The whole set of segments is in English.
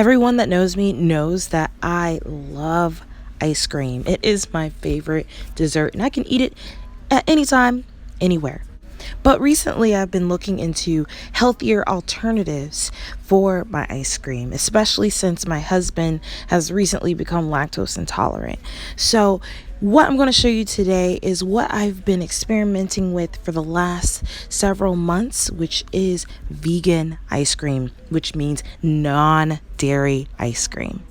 Everyone that knows me knows that I love ice cream. It is my favorite dessert, and I can eat it at any time, anywhere. But recently, I've been looking into healthier alternatives for my ice cream, especially since my husband has recently become lactose intolerant. So, what I'm going to show you today is what I've been experimenting with for the last several months, which is vegan ice cream, which means non-dairy ice cream.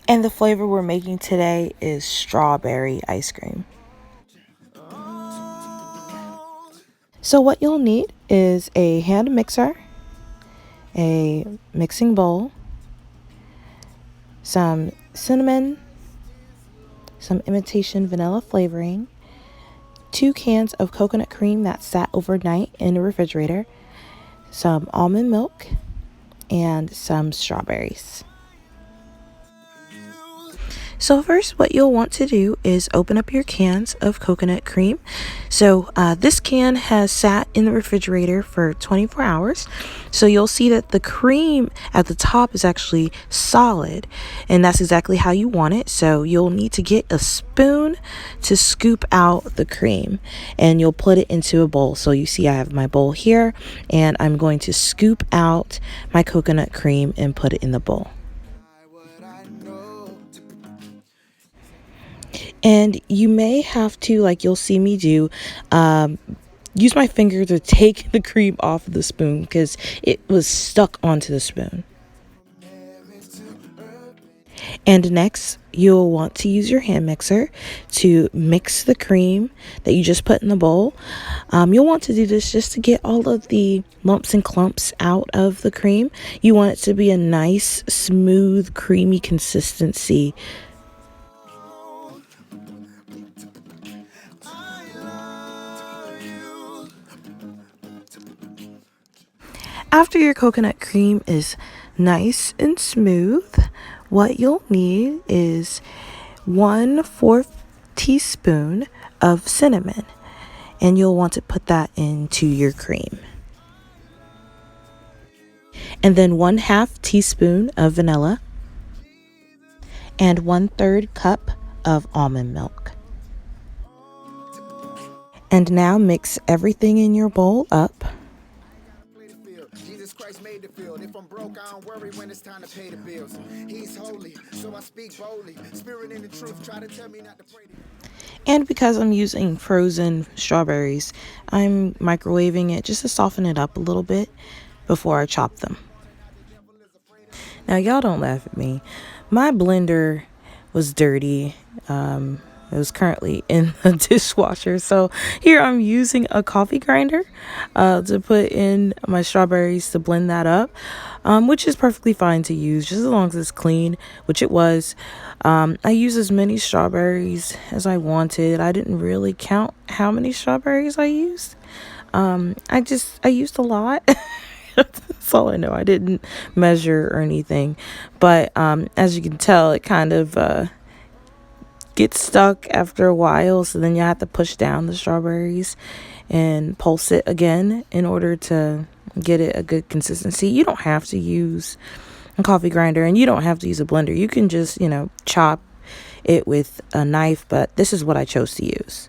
And the flavor we're making today is strawberry ice cream. So what you'll need is a hand mixer, a mixing bowl, some cinnamon, some imitation vanilla flavoring, 2 cans of coconut cream that sat overnight in the refrigerator, some almond milk, and some strawberries. So first, what you'll want to do is open up your cans of coconut cream. So this can has sat in the refrigerator for 24 hours. So you'll see that the cream at the top is actually solid, and that's exactly how you want it. So you'll need to get a spoon to scoop out the cream, and you'll put it into a bowl. So you see I have my bowl here, and I'm going to scoop out my coconut cream and put it in the bowl. And you may have to, like you'll see me do, use my finger to take the cream off of the spoon because it was stuck onto the spoon. And next, you'll want to use your hand mixer to mix the cream that you just put in the bowl. You'll want to do this just to get all of the lumps and clumps out of the cream. You want it to be a nice, smooth, creamy consistency. After your coconut cream is nice and smooth, what you'll need is 1/4 teaspoon of cinnamon, and you'll want to put that into your cream. And then 1/2 teaspoon of vanilla and 1/3 cup of almond milk. And now mix everything in your bowl up. Made the field. If I'm broke, I don't worry when it's time to pay the bills. He's holy, so I speak boldly. Spirit in the truth, try to tell me not to pray. And because I'm using frozen strawberries, I'm microwaving it just to soften it up a little bit before I chop them. Now, y'all don't laugh at me. My blender was dirty. It was currently in the dishwasher. So here I'm using a coffee grinder to put in my strawberries to blend that up, which is perfectly fine to use just as long as it's clean, which it was. I used as many strawberries as I wanted. I didn't really count how many strawberries I used. I used a lot. That's all I know. I didn't measure or anything. But as you can tell, it kind of get stuck after a while, so then you have to push down the strawberries and pulse it again in order to get it a good consistency. You don't have to use a coffee grinder, and you don't have to use a blender. You can just, chop it with a knife, but this is what I chose to use.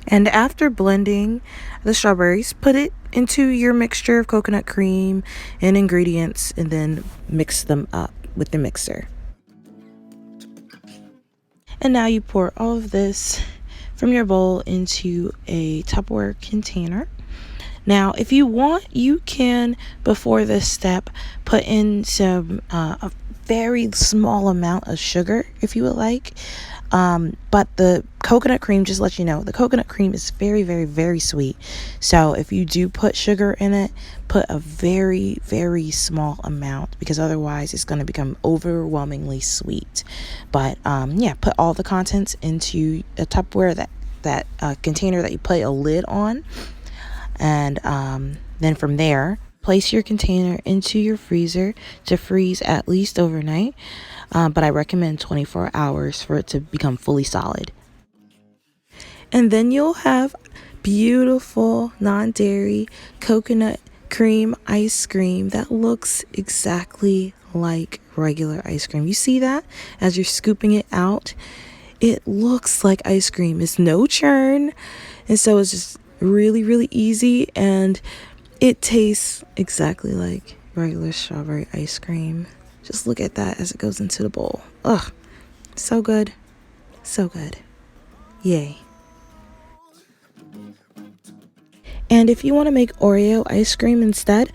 And after blending the strawberries, put it into your mixture of coconut cream and ingredients, and then mix them up with the mixer. And now you pour all of this from your bowl into a Tupperware container. Now, if you want, you can, before this step, put in a very small amount of sugar if you would like. But the coconut cream, just let you know, the coconut cream is very, very, very sweet. So if you do put sugar in it, put a very, very small amount, because otherwise it's going to become overwhelmingly sweet. But put all the contents into a Tupperware, that container that you put a lid on. And then from there, place your container into your freezer to freeze at least overnight. But I recommend 24 hours for it to become fully solid. And then you'll have beautiful non-dairy coconut cream ice cream that looks exactly like regular ice cream. You see that as you're scooping it out? It looks like ice cream. It's no churn. And so it's just really, really easy. And it tastes exactly like regular strawberry ice cream. Just look at that as it goes into the bowl. Ugh, so good. So good. Yay. And if you want to make Oreo ice cream instead,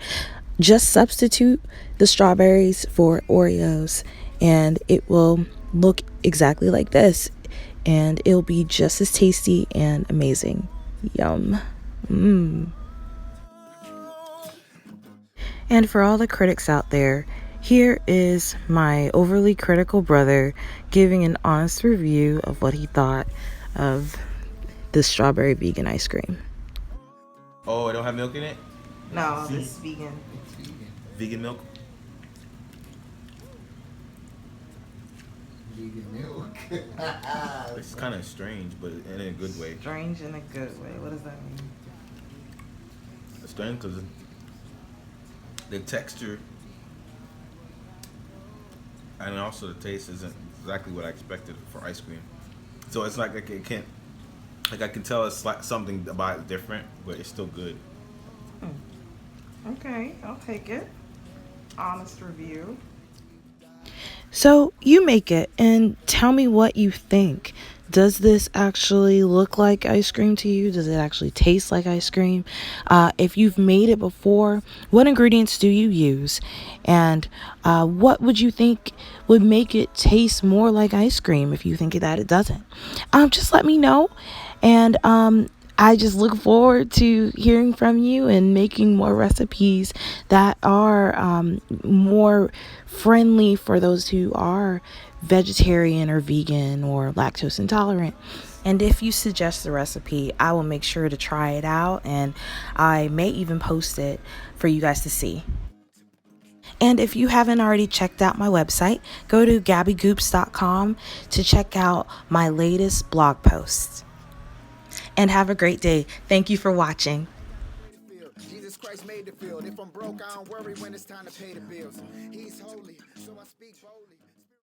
just substitute the strawberries for Oreos and it will look exactly like this. And it'll be just as tasty and amazing. Yum. And for all the critics out there, here is my overly critical brother giving an honest review of what he thought of the strawberry vegan ice cream. Oh, it don't have milk in it? No, it's vegan. Vegan milk? Vegan milk. It's kind of strange, but in a good way. Strange in a good way. What does that mean? It's strange because the texture and also the taste isn't exactly what I expected for ice cream. So it's like it can't, like I can tell it's like something about it different, but it's still good. Okay, I'll take it. Honest review. So you make it and tell me what you think. Does this actually look like ice cream to you? Does it actually taste like ice cream? If you've made it before, what ingredients do you use? And what would you think would make it taste more like ice cream if you think that it doesn't? Just let me know. And I just look forward to hearing from you and making more recipes that are more friendly for those who are vegetarian or vegan or lactose intolerant. And if you suggest the recipe, I will make sure to try it out and I may even post it for you guys to see. And if you haven't already checked out my website, go to gabbygoops.com to check out my latest blog posts. And have a great day. Thank you for watching. Jesus Christ made the field. If I'm broke, I don't worry when it's time to pay the bills. He's holy, so I speak boldly.